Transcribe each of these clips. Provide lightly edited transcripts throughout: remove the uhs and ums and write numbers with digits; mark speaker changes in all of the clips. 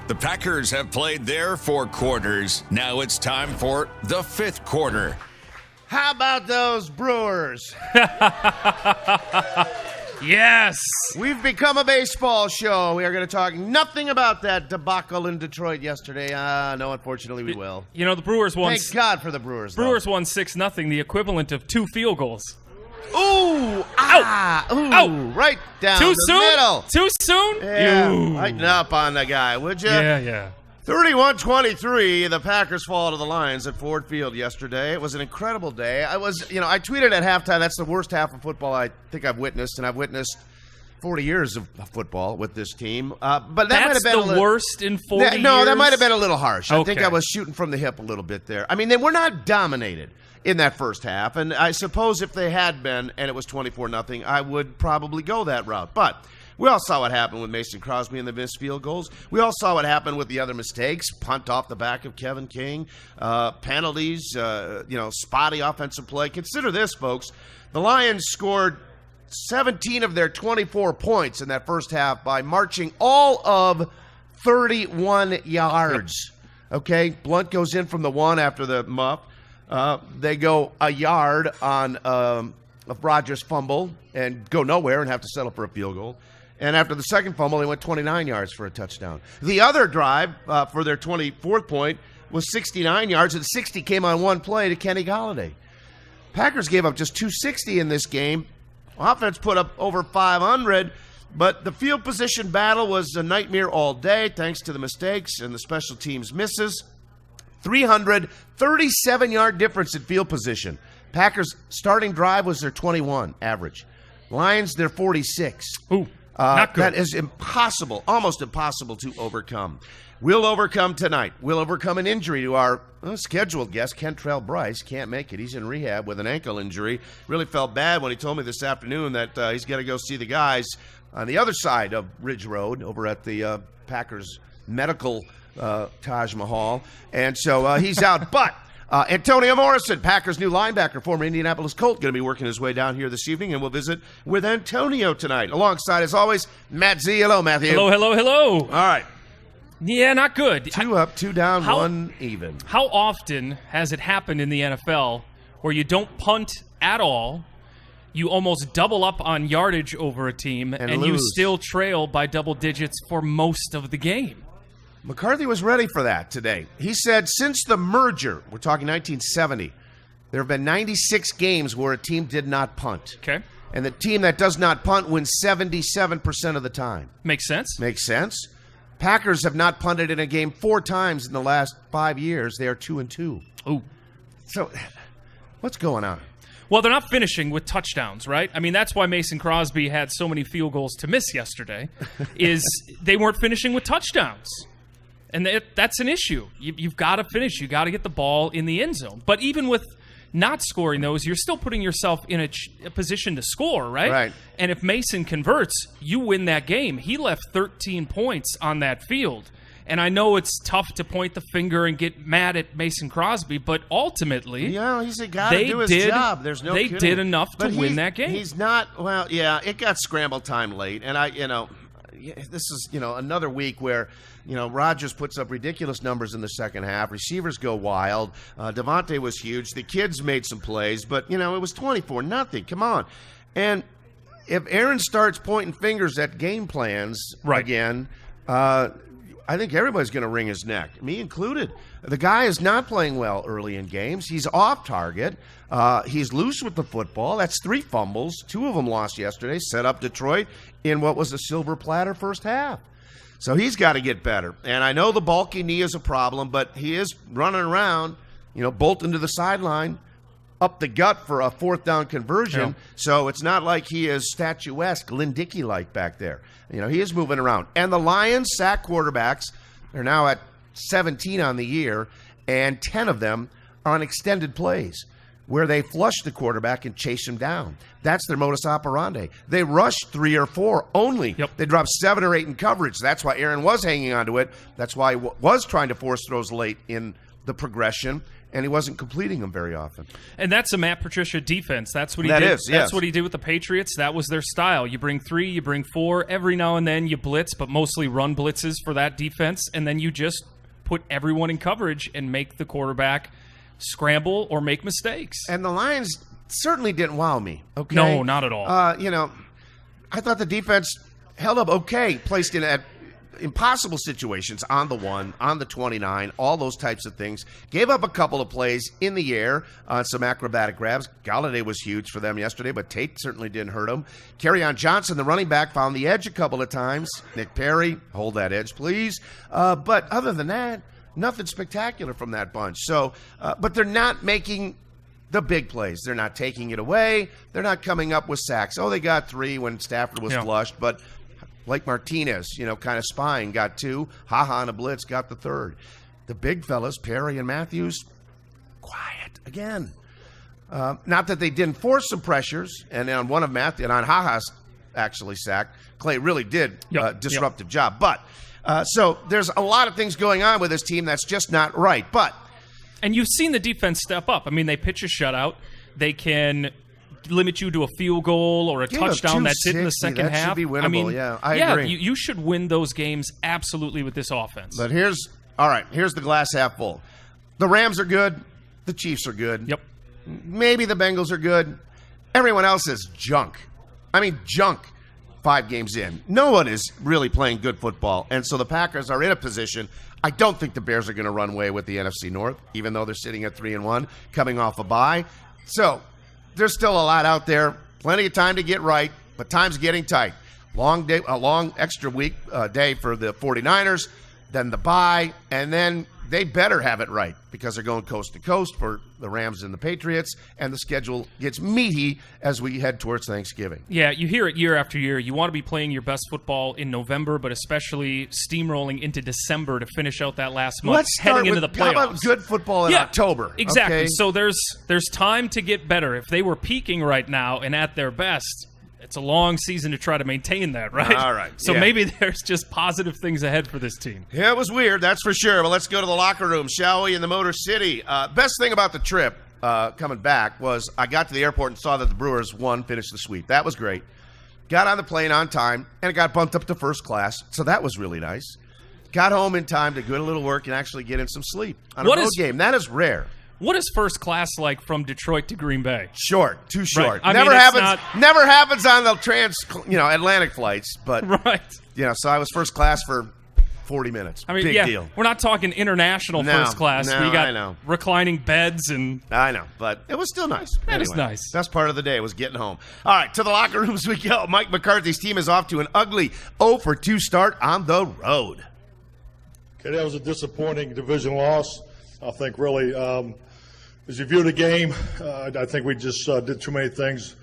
Speaker 1: The Packers have played their 4 quarters. Now it's time for the 5th quarter.
Speaker 2: How about those Brewers?
Speaker 3: Yes.
Speaker 2: We've become a baseball show. We are going to talk nothing about that debacle in Detroit yesterday. No, unfortunately, we will.
Speaker 3: You know, the Brewers won.
Speaker 2: Thank God for the Brewers.
Speaker 3: Brewers won 6-0, the equivalent of 2 field goals.
Speaker 2: Ooh, ooh, right down
Speaker 3: Too
Speaker 2: the
Speaker 3: soon?
Speaker 2: middle.
Speaker 3: Too soon?
Speaker 2: Yeah,
Speaker 3: You.
Speaker 2: lighten up on the guy, would you?
Speaker 3: Yeah.
Speaker 2: 31-23, the Packers fall to the Lions at Ford Field yesterday. It was an incredible day. I tweeted at halftime, that's the worst half of football I think I've witnessed, and I've witnessed 40 years of football with this team. But that might have been
Speaker 3: the worst in 40 years?
Speaker 2: No, that might have been a little harsh. I think
Speaker 3: Okay.
Speaker 2: I was shooting from the hip a little bit there. I mean, they were not dominated in that first half, and I suppose if they had been and it was 24-0, I would probably go that route. But we all saw what happened with Mason Crosby and the missed field goals. We all saw what happened with the other mistakes, punt off the back of Kevin King, penalties, spotty offensive play. Consider this, folks. The Lions scored 17 of their 24 points in that first half by marching all of 31 yards. Okay, Blunt goes in from the 1 after the muff. They go a yard on a Rodgers fumble and go nowhere and have to settle for a field goal. And after the second fumble, they went 29 yards for a touchdown. The other drive for their 24th point was 69 yards, and 60 came on one play to Kenny Golladay. Packers gave up just 260 in this game. Offense put up over 500, but the field position battle was a nightmare all day thanks to the mistakes and the special teams misses. 337-yard difference in field position. Packers' starting drive was their 21 average. Lions, their 46.
Speaker 3: Ooh, not good.
Speaker 2: That is impossible, almost impossible to overcome. We'll overcome tonight. We'll overcome an injury to our scheduled guest, Kentrell Bryce. Can't make it. He's in rehab with an ankle injury. Really felt bad when he told me this afternoon that he's got to go see the guys on the other side of Ridge Road over at the Packers Medical Taj Mahal. And so he's out. But Antonio Morrison, Packers' new linebacker, former Indianapolis Colt, going to be working his way down here this evening, and we'll visit with Antonio tonight. Alongside, as always, Matt Z. Hello, Matthew.
Speaker 3: Hello.
Speaker 2: All right.
Speaker 3: Yeah, not good.
Speaker 2: 2 up, 2 down, 1 even.
Speaker 3: How often has it happened in the NFL where you don't punt at all, you almost double up on yardage over a team, and you still trail by double digits for most of the game?
Speaker 2: McCarthy was ready for that today. He said since the merger, we're talking 1970, there have been 96 games where a team did not punt.
Speaker 3: Okay.
Speaker 2: And the team that does not punt wins 77% of the time.
Speaker 3: Makes sense.
Speaker 2: Makes sense. Packers have not punted in a game 4 times in the last 5 years. They are 2-2.
Speaker 3: Ooh.
Speaker 2: So what's going on?
Speaker 3: Well, they're not finishing with touchdowns, right? I mean, that's why Mason Crosby had so many field goals to miss yesterday, is they weren't finishing with touchdowns. And that's an issue. You've got to finish. You've got to get the ball in the end zone. But even with not scoring those, you're still putting yourself in a position to score, right?
Speaker 2: Right.
Speaker 3: And if Mason converts, you win that game. He left 13 points on that field. And I know it's tough to point the finger and get mad at Mason Crosby, but ultimately,
Speaker 2: he's got to do his job. There's no
Speaker 3: They
Speaker 2: kidding.
Speaker 3: did enough to win that game.
Speaker 2: He's not. Well, yeah, it got scramble time late, and this is another week where Rodgers puts up ridiculous numbers in the second half. Receivers go wild. Devontae was huge. The kids made some plays, but it was 24-0. Come on, and if Aaron starts pointing fingers at game plans again. I think everybody's going to wring his neck, me included. The guy is not playing well early in games. He's off target. He's loose with the football. That's 3 fumbles. 2 of them lost yesterday. Set up Detroit in what was a silver platter first half. So he's got to get better. And I know the bulky knee is a problem, but he is running around, bolting to the sideline, up the gut for a 4th down conversion. Yeah. So it's not like he is statuesque, Lynn Dickey-like back there. He is moving around. And the Lions sack quarterbacks are now at 17 on the year, and 10 of them are on extended plays where they flush the quarterback and chase him down. That's their modus operandi. They rush 3 or 4 only.
Speaker 3: Yep.
Speaker 2: They drop 7 or 8 in coverage. That's why Aaron was hanging on to it. That's why he was trying to force throws late in the progression. and he wasn't completing them very often.
Speaker 3: And that's a Matt Patricia defense. That's what he
Speaker 2: That
Speaker 3: did.
Speaker 2: is, yes.
Speaker 3: That's what he did with the Patriots. That was their style. You bring 3, you bring 4. Every now and then you blitz, but mostly run blitzes for that defense. And then you just put everyone in coverage and make the quarterback scramble or make mistakes.
Speaker 2: And the Lions certainly didn't wow me. Okay,
Speaker 3: No, not at all.
Speaker 2: I thought the defense held up okay, placed in at impossible situations on the 1, on the 29, all those types of things. Gave up a couple of plays in the air on some acrobatic grabs. Galladay was huge for them yesterday, but Tate certainly didn't hurt him. Kerryon Johnson, the running back, found the edge a couple of times. Nick Perry, hold that edge, please. But other than that, nothing spectacular from that bunch. So, but they're not making the big plays. They're not taking it away. They're not coming up with sacks. Oh, they got 3 when Stafford was flushed, but Blake Martinez, kind of spying, got 2. Ha-ha on a blitz, got the 3rd. The big fellas, Perry and Matthews, quiet again. Not that they didn't force some pressures, and on one of Matthews, and on Ha-ha's actually sacked, Clay really did disruptive job. But, so there's a lot of things going on with this team that's just not right.
Speaker 3: And you've seen the defense step up. I mean, they pitch a shutout. They can limit you to a field goal or a touchdown that's it in the second half.
Speaker 2: Should be winnable.
Speaker 3: I mean,
Speaker 2: I agree.
Speaker 3: You should win those games absolutely with this offense.
Speaker 2: But here's the glass half full. The Rams are good. The Chiefs are good.
Speaker 3: Yep.
Speaker 2: Maybe the Bengals are good. Everyone else is junk. I mean, junk 5 games in. No one is really playing good football. And so the Packers are in a position. I don't think the Bears are going to run away with the NFC North, even though they're sitting at 3-1, coming off a bye. So there's still a lot out there. Plenty of time to get right, but time's getting tight. Long day, a long extra week day for the 49ers, then the bye, and then they better have it right because they're going coast to coast for the Rams and the Patriots, and the schedule gets meaty as we head towards Thanksgiving.
Speaker 3: Yeah, you hear it year after year. You want to be playing your best football in November, but especially steamrolling into December to finish out that last month,
Speaker 2: Let's start
Speaker 3: heading
Speaker 2: with,
Speaker 3: into the
Speaker 2: how
Speaker 3: playoffs.
Speaker 2: about good football in October?
Speaker 3: Exactly.
Speaker 2: Okay?
Speaker 3: So there's time to get better. If they were peaking right now and at their best, it's a long season to try to maintain that, right?
Speaker 2: All right.
Speaker 3: So maybe there's just positive things ahead for this team.
Speaker 2: Yeah, it was weird, that's for sure. But let's go to the locker room, shall we, in the Motor City. Best thing about the trip coming back was I got to the airport and saw that the Brewers finished the sweep. That was great. Got on the plane on time, and it got bumped up to first class, so that was really nice. Got home in time to do a little work and actually get in some sleep on a road game. That is rare.
Speaker 3: What is first class like from Detroit to Green Bay?
Speaker 2: Short, too short.
Speaker 3: Right.
Speaker 2: Never happens on the Atlantic flights, but
Speaker 3: right.
Speaker 2: So I was first class for 40 minutes.
Speaker 3: I mean,
Speaker 2: big deal.
Speaker 3: We're not talking international first class.
Speaker 2: No,
Speaker 3: we got
Speaker 2: I know.
Speaker 3: reclining beds and
Speaker 2: I know, but it was still nice.
Speaker 3: That is nice.
Speaker 2: Best part of the day was getting home. All right, to the locker rooms we go. Mike McCarthy's team is off to an ugly 0-2 start on the road.
Speaker 4: Okay, that was a disappointing division loss. I think really, as you view the game, I think we just did too many things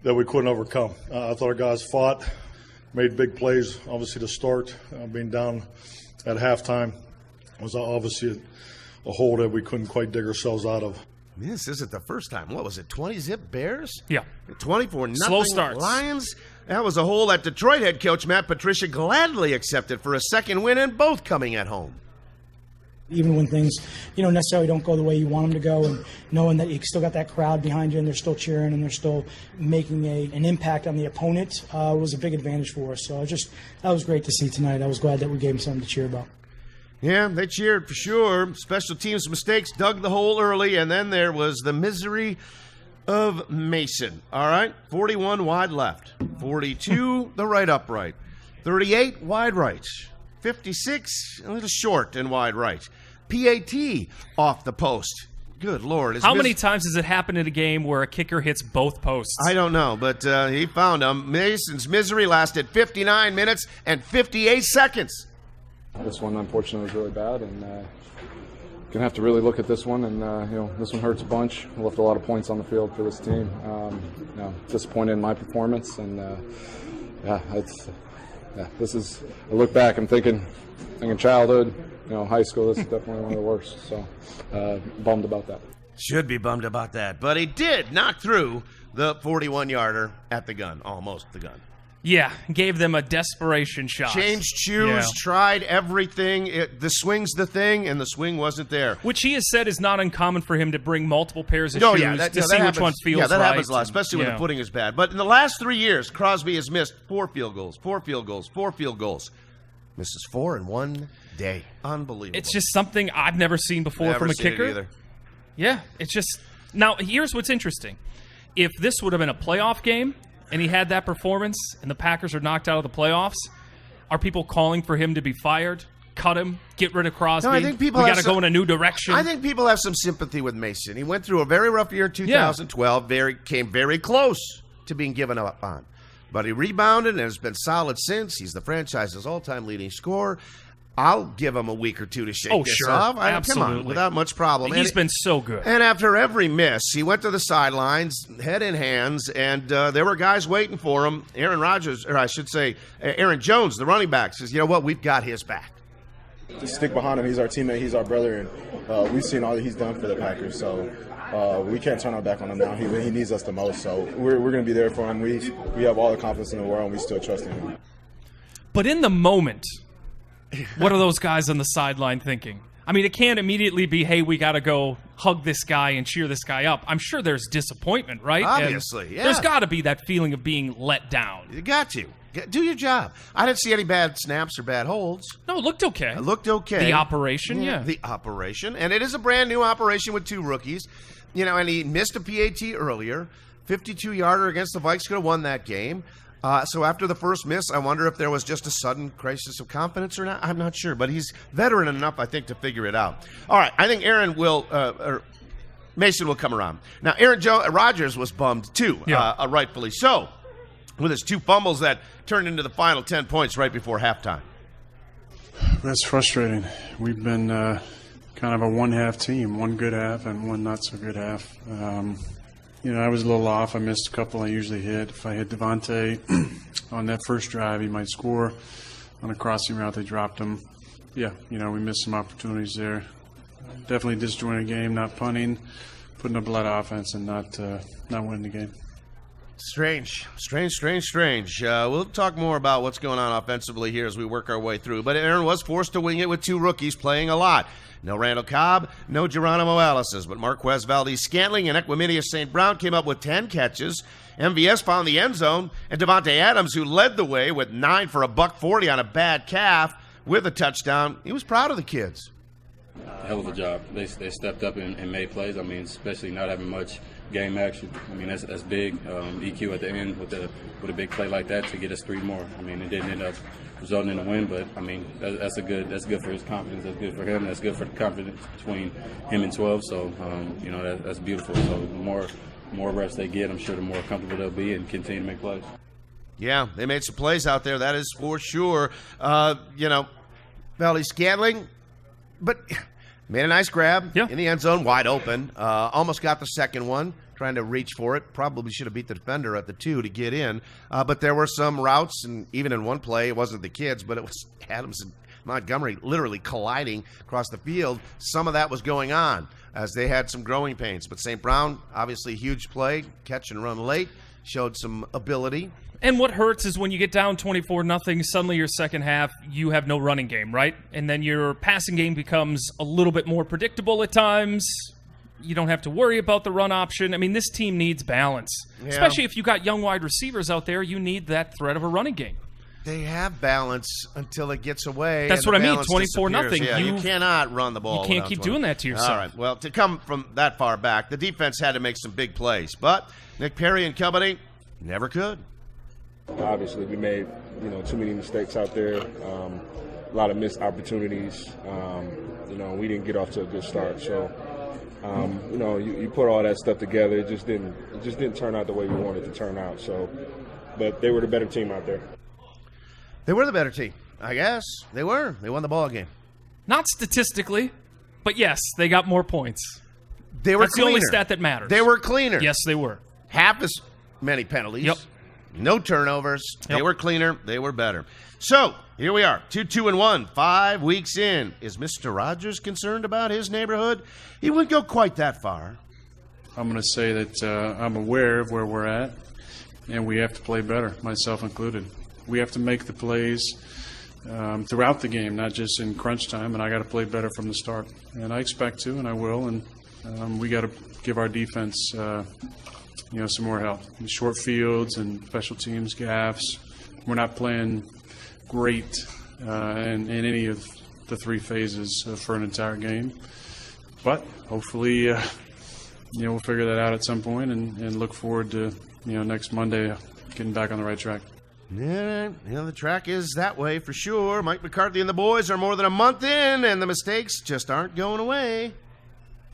Speaker 4: that we couldn't overcome. I thought our guys fought, made big plays. Obviously, to start, being down at halftime was obviously a hole that we couldn't quite dig ourselves out of.
Speaker 2: This isn't the first time. What was it, 20-zip Bears?
Speaker 3: Yeah.
Speaker 2: 24-0
Speaker 3: Slow starts.
Speaker 2: Lions? That was a hole that Detroit head coach Matt Patricia gladly accepted for a second win, and both coming at home.
Speaker 5: Even when things, necessarily don't go the way you want them to go, and knowing that you still got that crowd behind you and they're still cheering and they're still making an impact on the opponent was a big advantage for us. So that was great to see tonight. I was glad that we gave them something to cheer about.
Speaker 2: Yeah, they cheered for sure. Special teams mistakes dug the hole early, and then there was the misery of Mason. All right, 41 wide left, 42 the right upright, 38 wide right, 56 a little short and wide right. PAT off the post. Good Lord.
Speaker 3: How many times has it happened in a game where a kicker hits both posts?
Speaker 2: I don't know, but he found them. Mason's misery lasted 59 minutes and 58 seconds.
Speaker 6: This one, unfortunately, was really bad, and going to have to really look at this one. And this one hurts a bunch. We left a lot of points on the field for this team. Disappointed in my performance, and this is. I look back, I'm thinking childhood, high school. This is definitely one of the worst. So bummed about that.
Speaker 2: Should be bummed about that, but he did knock through the 41-yarder at the gun, almost the gun.
Speaker 3: Yeah, gave them a desperation shot.
Speaker 2: Changed shoes, tried everything. The swing's the thing, and the swing wasn't there.
Speaker 3: Which he has said is not uncommon for him to bring multiple pairs of shoes to see which one feels right.
Speaker 2: Yeah, that happens a lot, especially when the footing is bad. But in the last 3 years, Crosby has missed 4 field goals, 4 field goals, 4 field goals. Misses 4 in one day. Unbelievable.
Speaker 3: It's just something I've never seen before from a kicker.
Speaker 2: Either.
Speaker 3: Yeah, it's just... Now, here's what's interesting. If this would have been a playoff game, and he had that performance, and the Packers are knocked out of the playoffs, are people calling for him to be fired, cut him, get rid of Crosby?
Speaker 2: No, I think people
Speaker 3: we got to go in a new direction.
Speaker 2: I think people have some sympathy with Mason. He went through a very rough year in 2012, came very close to being given up on. But he rebounded and has been solid since. He's the franchise's all-time leading scorer. I'll give him a week or two to shake this off.
Speaker 3: Absolutely.
Speaker 2: Come on, without much problem.
Speaker 3: He's been so good.
Speaker 2: And after every miss, he went to the sidelines, head in hands, and there were guys waiting for him. Aaron Jones, the running back, says, you know what, we've got his back.
Speaker 7: Just stick behind him. He's our teammate. He's our brother. And we've seen all that he's done for the Packers. So we can't turn our back on him now. He needs us the most. So we're going to be there for him. We have all the confidence in the world, and we still trust him.
Speaker 3: But in the moment... what are those guys on the sideline thinking? I mean, it can't immediately be, hey, we got to go hug this guy and cheer this guy up. I'm sure there's disappointment, right?
Speaker 2: Obviously, yeah.
Speaker 3: There's got to be that feeling of being let down.
Speaker 2: You got to. Do your job. I didn't see any bad snaps or bad holds.
Speaker 3: No, it looked okay.
Speaker 2: It looked okay.
Speaker 3: The operation,
Speaker 2: The operation. And it is a brand new operation with 2 rookies. You know, and he missed a PAT earlier. 52-yarder against the Vikes, could have won that game. So after the first miss, I wonder if there was just a sudden crisis of confidence or not. I'm not sure, but he's veteran enough, I think, to figure it out. All right, I think Mason will come around. Now, Rodgers was bummed too, rightfully so, with his 2 fumbles that turned into the final 10 points right before halftime.
Speaker 8: That's frustrating. We've been kind of a one-half team, one good half and one not-so-good half. I was a little off. I missed a couple I usually hit. If I hit Devontae on that first drive, he might score. On a crossing route, they dropped him. Yeah, we missed some opportunities there. Definitely disjointed game, not punting, putting up a lot of offense, and not winning the game.
Speaker 2: Strange. We'll talk more about what's going on offensively here as we work our way through. But Aaron was forced to wing it with 2 rookies playing a lot. No Randall Cobb, no Geronimo Alice's, but Marquez Valdes-Scantling and Equanimeous St. Brown came up with 10 catches. MVS found the end zone, and Davante Adams, who led the way with 9 for $140 on a bad calf with a touchdown. He was proud of the kids.
Speaker 9: Hell of a job. They stepped up and made plays. I mean, especially not having much game action. I mean, that's big. EQ at the end with a big play like that to get us 3 more. I mean, it didn't end up resulting in a win, but I mean, that's good for his confidence. That's good for him. That's good for the confidence between him and 12. So, that's beautiful. So the more reps they get, I'm sure the more comfortable they'll be and continue to make plays.
Speaker 2: Yeah, they made some plays out there. That is for sure. Valdes-Scantling, but made a nice grab in the end zone, wide open. Almost got the second one, trying to reach for it. Probably should have beat the defender at the 2 to get in. But there were some routes, and even in one play, it wasn't the kids, but it was Adams and Montgomery literally colliding across the field. Some of that was going on as they had some growing pains. But St. Brown, obviously huge play, catch and run late, showed some ability.
Speaker 3: And what hurts is when you get down 24-0, suddenly your second half, you have no running game, right? And then your passing game becomes a little bit more predictable at times. You don't have to worry about the run option. I mean, this team needs balance. Yeah. Especially if you got young wide receivers out there, you need that threat of a running game.
Speaker 2: They have balance until it gets away.
Speaker 3: That's what I mean, 24-0.
Speaker 2: Yeah, you cannot run the ball.
Speaker 3: You can't keep doing that to yourself.
Speaker 2: All right, well, to come from that far back, the defense had to make some big plays. But Nick Perry and company never could.
Speaker 7: Obviously, we made too many mistakes out there, a lot of missed opportunities. We didn't get off to a good start. So, you put all that stuff together, it just didn't turn out the way we wanted it to turn out. So, but they were the better team out there.
Speaker 2: They were the better team, I guess. They were. They won the ball game.
Speaker 3: Not statistically, but yes, they got more points.
Speaker 2: They were
Speaker 3: That's
Speaker 2: cleaner.
Speaker 3: the only stat that matters.
Speaker 2: They were cleaner.
Speaker 3: Yes, they were.
Speaker 2: Half as many penalties.
Speaker 3: Yep.
Speaker 2: No turnovers.
Speaker 3: Yep.
Speaker 2: They were cleaner. They were better. So, here we are, 2-2-1, 5 weeks in. Is Mr. Rodgers concerned about his neighborhood? He wouldn't go quite that far.
Speaker 8: I'm going to say that I'm aware of where we're at, and we have to play better, myself included. We have to make the plays throughout the game, not just in crunch time, and I got to play better from the start. And I expect to, and I will, and we got to give our defense some more help. In short fields and special teams gaffes. We're not playing great in any of the three phases for an entire game. But hopefully, we'll figure that out at some point and look forward to, next Monday getting back on the right track.
Speaker 2: Yeah, the track is that way for sure. Mike McCarthy and the boys are more than a month in, and the mistakes just aren't going away.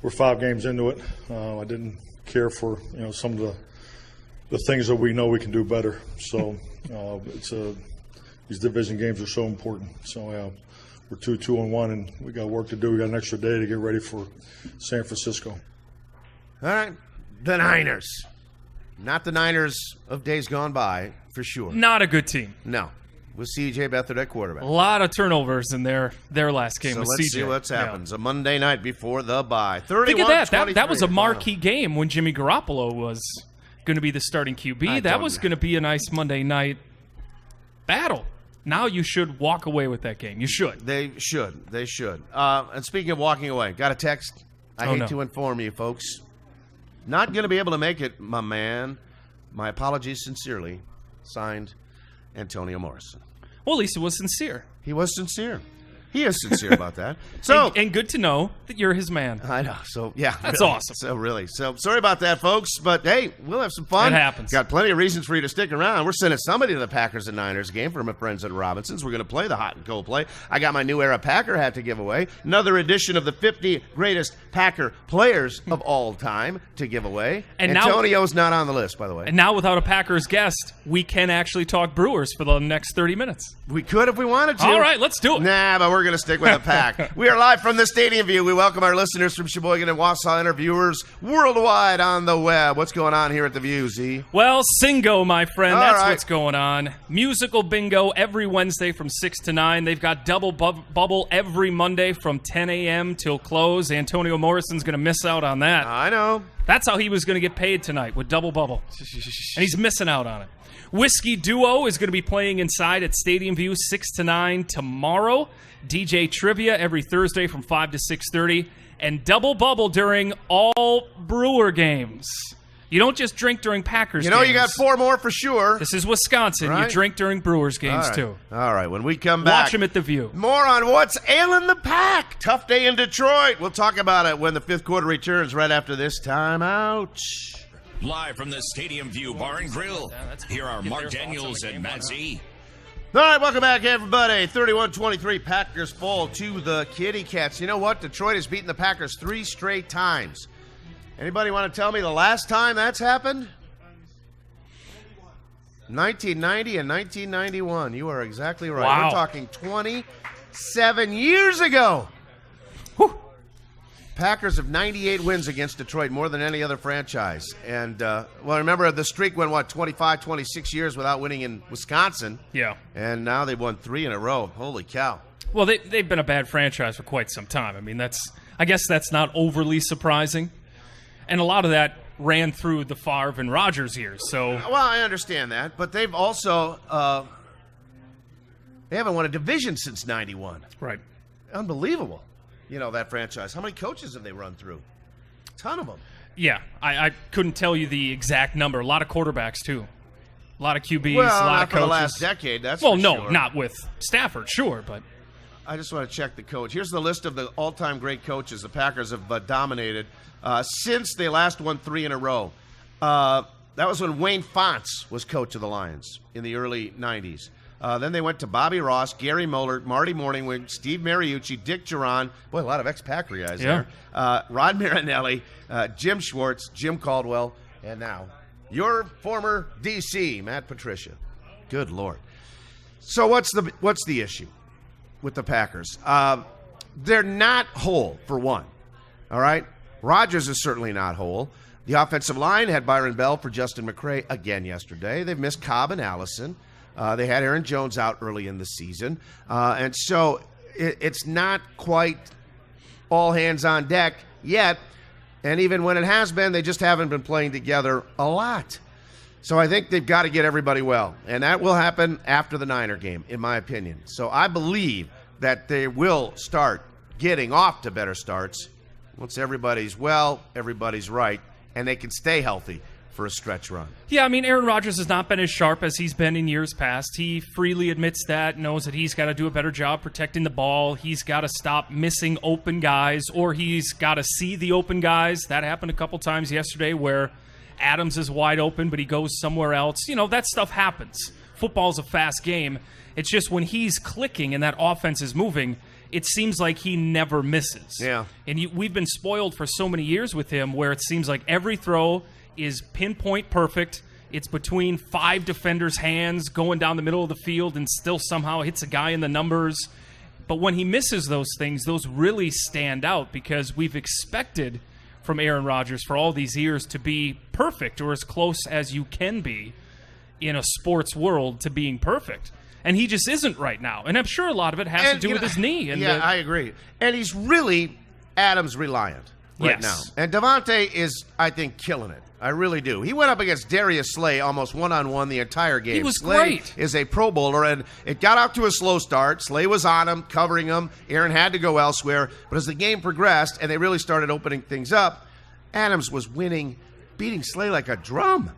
Speaker 4: We're 5 games into it. I didn't care for some of the things that we know we can do better. So these division games are so important. So we're 2-1, and we got work to do. We got an extra day to get ready for San Francisco.
Speaker 2: All right, the Niners. Not the Niners of days gone by, for sure.
Speaker 3: Not a good team.
Speaker 2: No. With C.J. Beathard at quarterback.
Speaker 3: A lot of turnovers in their last game
Speaker 2: so
Speaker 3: with
Speaker 2: let's
Speaker 3: C.J.
Speaker 2: see what happens. A Monday night before the bye.
Speaker 3: Think of that was a marquee game when Jimmy Garoppolo was going to be the starting QB. That was going to be a nice Monday night battle. Now you should walk away with that game. You should.
Speaker 2: They should. And speaking of walking away, got a text. I hate to inform you, folks. Not going to be able to make it, my man. My apologies sincerely. Signed, Antonio Morrison.
Speaker 3: Well, at least it was sincere.
Speaker 2: He was sincere. He is sincere about that. So
Speaker 3: and good to know that you're his man.
Speaker 2: I know. So, yeah.
Speaker 3: That's
Speaker 2: really.
Speaker 3: awesome.
Speaker 2: So, really. So, sorry about that, folks. But, hey, we'll have some fun.
Speaker 3: It happens.
Speaker 2: Got plenty of reasons for you to stick around. We're sending somebody to the Packers and Niners game for my friends at Robinsons. We're going to play the hot and cold play. I got my new era Packer hat to give away. Another edition of the 50 greatest Packer players of all time to give away. And Antonio's not on the list, by the way.
Speaker 3: And now, without a Packers guest, we can actually talk Brewers for the next 30 minutes.
Speaker 2: We could if we wanted to.
Speaker 3: All right, let's do it.
Speaker 2: Nah, but we're going to stick with the Pack. We are live from the Stadium View. We welcome our listeners from Sheboygan and Wausau, interviewers worldwide on the web. What's going on here at the View, Z?
Speaker 3: Well, Singo, my friend.
Speaker 2: All
Speaker 3: That's
Speaker 2: right.
Speaker 3: what's going on. Musical bingo every Wednesday from 6 to 9. They've got double bubble every Monday from 10 a.m. till close. Antonio Morrison's going to miss out on that.
Speaker 2: I know.
Speaker 3: That's how he was going to get paid tonight, with double bubble. And he's missing out on it. Whiskey Duo is going to be playing inside at Stadium View 6 to 9 tomorrow. DJ Trivia every Thursday from 5 to 6:30. And double bubble during all Brewer games. You don't just drink during Packers games.
Speaker 2: You got 4 more for sure.
Speaker 3: This is Wisconsin.
Speaker 2: Right.
Speaker 3: You drink during Brewers games, too.
Speaker 2: All right, when we come back.
Speaker 3: Watch him at the View.
Speaker 2: More on what's ailing the Pack. Tough day in Detroit. We'll talk about it when the 5th quarter returns right after this timeout.
Speaker 1: Live from the Stadium View Bar and Grill, here are Mark Daniels and Matt Z.
Speaker 2: All right, welcome back, everybody. 31-23, Packers fall to the Kitty Cats. You know what? Detroit has beaten the Packers 3 straight times. Anybody want to tell me the last time that's happened? 1990 and 1991. You are exactly right.
Speaker 3: Wow.
Speaker 2: We're talking 27 years ago. Whew. Packers have 98 wins against Detroit, more than any other franchise. And, remember, the streak went, 25, 26 years without winning in Wisconsin.
Speaker 3: Yeah.
Speaker 2: And now they've won 3 in a row. Holy cow.
Speaker 3: Well, they've been a bad franchise for quite some time. I mean, I guess that's not overly surprising. And a lot of that ran through the Favre and Rodgers years. So,
Speaker 2: well, I understand that. But they've also they haven't won a division since 91.
Speaker 3: Right.
Speaker 2: Unbelievable. That franchise. How many coaches have they run through? A ton of them.
Speaker 3: Yeah, I couldn't tell you the exact number. A lot of quarterbacks, too. A lot of QBs,
Speaker 2: Well,
Speaker 3: a lot
Speaker 2: not
Speaker 3: of
Speaker 2: for
Speaker 3: coaches.
Speaker 2: the last decade, that's
Speaker 3: well,
Speaker 2: for
Speaker 3: no,
Speaker 2: sure.
Speaker 3: not with Stafford, sure, but
Speaker 2: I just want to check the coach. Here's the list of the all-time great coaches the Packers have dominated since they last won 3 in a row. That was when Wayne Fonts was coach of the Lions in the early 90s. Then they went to Bobby Ross, Gary Moeller, Marty Morningwig, Steve Mariucci, Dick Duran. Boy, a lot of ex-Packer guys there. Rod Marinelli, Jim Schwartz, Jim Caldwell, and now your former DC, Matt Patricia. Good Lord. So what's the issue with the Packers? They're not whole, for one. All right? Rodgers is certainly not whole. The offensive line had Byron Bell for Justin McCray again yesterday. They've missed Cobb and Allison. They had Aaron Jones out early in the season. And so it's not quite all hands on deck yet. And even when it has been, they just haven't been playing together a lot. So I think they've got to get everybody well, and that will happen after the Niner game, in my opinion. So I believe that they will start getting off to better starts once everybody's well, everybody's right, and they can stay healthy for a stretch run.
Speaker 3: Yeah, I mean, Aaron Rodgers has not been as sharp as he's been in years past. He freely admits that, knows that he's got to do a better job protecting the ball. He's got to stop missing open guys, or he's got to see the open guys. That happened a couple times yesterday where Adams is wide open, but he goes somewhere else. You know, that stuff happens. Football's a fast game. It's just when he's clicking and that offense is moving, it seems like he never misses.
Speaker 2: Yeah.
Speaker 3: And we've been spoiled for so many years with him where it seems like every throw is pinpoint perfect. It's between 5 defenders' hands going down the middle of the field and still somehow hits a guy in the numbers. But when he misses those things, those really stand out because we've expected from Aaron Rodgers for all these years to be perfect or as close as you can be in a sports world to being perfect. And he just isn't right now. And I'm sure a lot of it has to do with his knee. And
Speaker 2: I agree. And he's really Adams reliant right now. And Davante is, I think, killing it. I really do. He went up against Darius Slay almost one-on-one the entire game.
Speaker 3: He was
Speaker 2: Slay
Speaker 3: great.
Speaker 2: Is a Pro Bowler, and it got out to a slow start. Slay was on him, covering him. Aaron had to go elsewhere. But as the game progressed and they really started opening things up, Adams was winning, beating Slay like a drum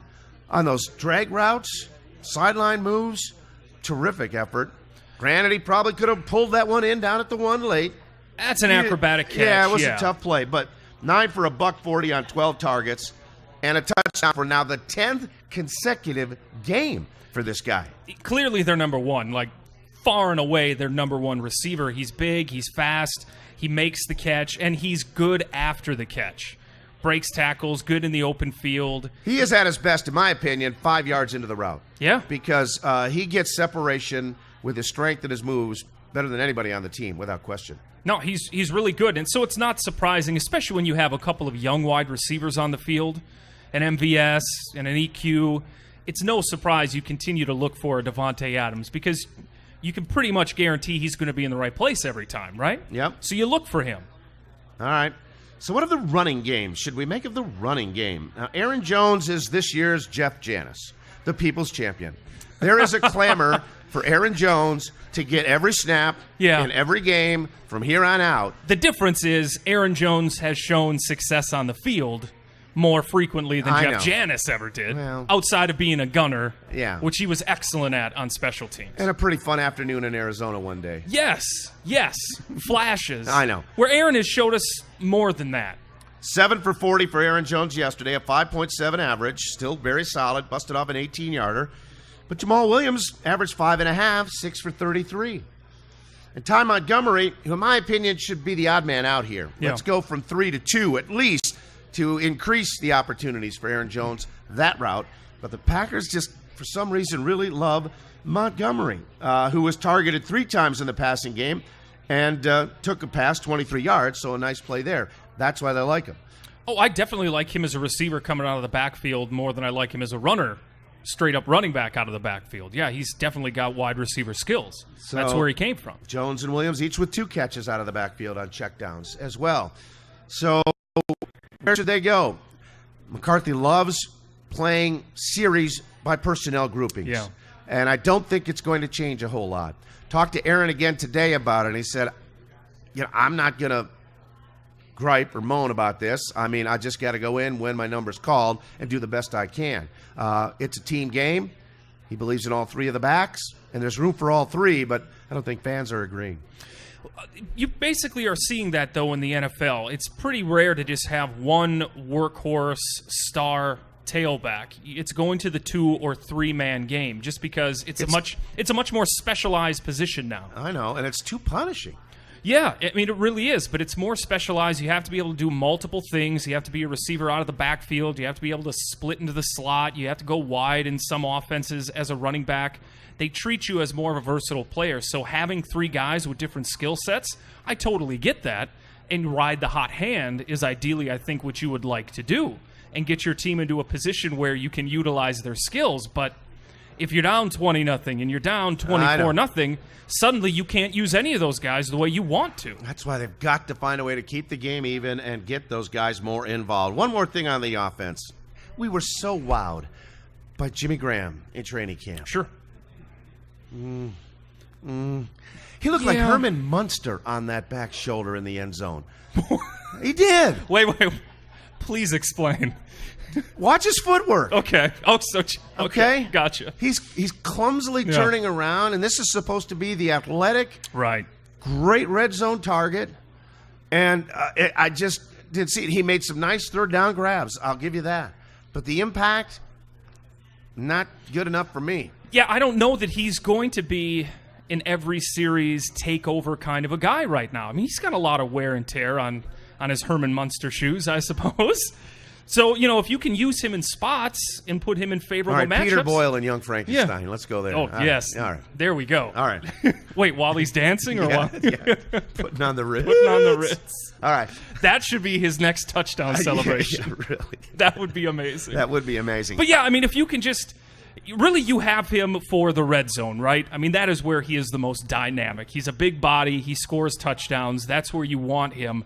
Speaker 2: on those drag routes, sideline moves. Terrific effort. Granted, he probably could have pulled that one in down at the one late.
Speaker 3: That's an acrobatic catch.
Speaker 2: Yeah, it was a tough play, but 9 for $140 on 12 targets and a touchdown for now the 10th consecutive game for this guy.
Speaker 3: Clearly they're number one, like far and away their number one receiver. He's big, he's fast, he makes the catch, and he's good after the catch. Breaks tackles, good in the open field.
Speaker 2: He is at his best, in my opinion, 5 yards into the route.
Speaker 3: Yeah.
Speaker 2: Because he gets separation with his strength and his moves better than anybody on the team, without question.
Speaker 3: No, he's really good. And so it's not surprising, especially when you have a couple of young wide receivers on the field, an MVS and an EQ. It's no surprise you continue to look for a Davante Adams because you can pretty much guarantee he's going to be in the right place every time, right?
Speaker 2: Yep.
Speaker 3: So you look for him.
Speaker 2: All right. So what of the running game should we make of the running game? Now, Aaron Jones is this year's Jeff Janis, the people's champion. There is a clamor for Aaron Jones to get every snap in every game from here on out.
Speaker 3: The difference is Aaron Jones has shown success on the field more frequently than Jeff Janis ever did, outside of being a gunner, which he was excellent at on special teams.
Speaker 2: And a pretty fun afternoon in Arizona one day.
Speaker 3: Yes, flashes.
Speaker 2: I know.
Speaker 3: Where Aaron has showed us more than that.
Speaker 2: 7 for 40 for Aaron Jones yesterday, a 5.7 average, still very solid, busted off an 18-yarder. But Jamal Williams averaged 5.5, 6 for 33. And Ty Montgomery, who in my opinion should be the odd man out here. Let's go from 3 to 2 at least to increase the opportunities for Aaron Jones that route. But the Packers just, for some reason, really love Montgomery, who was targeted 3 times in the passing game and took a pass 23 yards, so a nice play there. That's why they like him.
Speaker 3: Oh, I definitely like him as a receiver coming out of the backfield more than I like him as a runner, straight up running back out of the backfield. Yeah, he's definitely got wide receiver skills. So that's where he came from.
Speaker 2: Jones and Williams each with 2 catches out of the backfield on checkdowns as well. So where should they go? McCarthy loves playing series by personnel groupings.
Speaker 3: Yeah.
Speaker 2: And I don't think it's going to change a whole lot. Talked to Aaron again today about it, and he said, I'm not going to gripe or moan about this. I mean, I just got to go in when my number's called and do the best I can. It's a team game. He believes in all 3 of the backs, and there's room for all 3, but I don't think fans are agreeing.
Speaker 3: You basically are seeing that, though, in the NFL. It's pretty rare to just have one workhorse star tailback. It's going to the 2 or 3 man game just because it's a much more specialized position now.
Speaker 2: I know, and it's too punishing.
Speaker 3: Yeah, I mean, it really is, but it's more specialized. You have to be able to do multiple things. You have to be a receiver out of the backfield. You have to be able to split into the slot. You have to go wide in some offenses as a running back. They treat you as more of a versatile player. So having 3 guys with different skill sets, I totally get that. And ride the hot hand is ideally, I think, what you would like to do and get your team into a position where you can utilize their skills. But if you're down 20-0 and you're down 24-0, suddenly you can't use any of those guys the way you want to.
Speaker 2: That's why they've got to find a way to keep the game even and get those guys more involved. One more thing on the offense. We were so wowed by Jimmy Graham in training camp.
Speaker 3: Sure.
Speaker 2: He looked like Herman Munster on that back shoulder in the end zone. He did.
Speaker 3: Wait. Please explain.
Speaker 2: Watch his footwork.
Speaker 3: Okay. Oh, so okay. Gotcha.
Speaker 2: He's clumsily turning around, and this is supposed to be the athletic,
Speaker 3: Right.
Speaker 2: great red zone target. And I just didn't see it. He made some nice third down grabs. I'll give you that. But the impact, not good enough for me.
Speaker 3: Yeah, I don't know that he's going to be in every series takeover kind of a guy right now. I mean, he's got a lot of wear and tear on his Herman Munster shoes, I suppose. So, if you can use him in spots and put him in favorable matchups.
Speaker 2: Peter Boyle and Young Frankenstein.
Speaker 3: Yeah.
Speaker 2: Let's go there.
Speaker 3: Oh, yes.
Speaker 2: All right.
Speaker 3: There we go.
Speaker 2: All right.
Speaker 3: Wait, while he's dancing or what?
Speaker 2: Yeah. Putting on the Ritz.
Speaker 3: Putting on the Ritz.
Speaker 2: All right.
Speaker 3: That should be his next touchdown celebration.
Speaker 2: Yeah, really.
Speaker 3: That would be amazing.
Speaker 2: That would be amazing.
Speaker 3: But yeah, I mean, if you can just... Really, you have him for the red zone, right? I mean, that is where he is the most dynamic. He's a big body. He scores touchdowns. That's where you want him.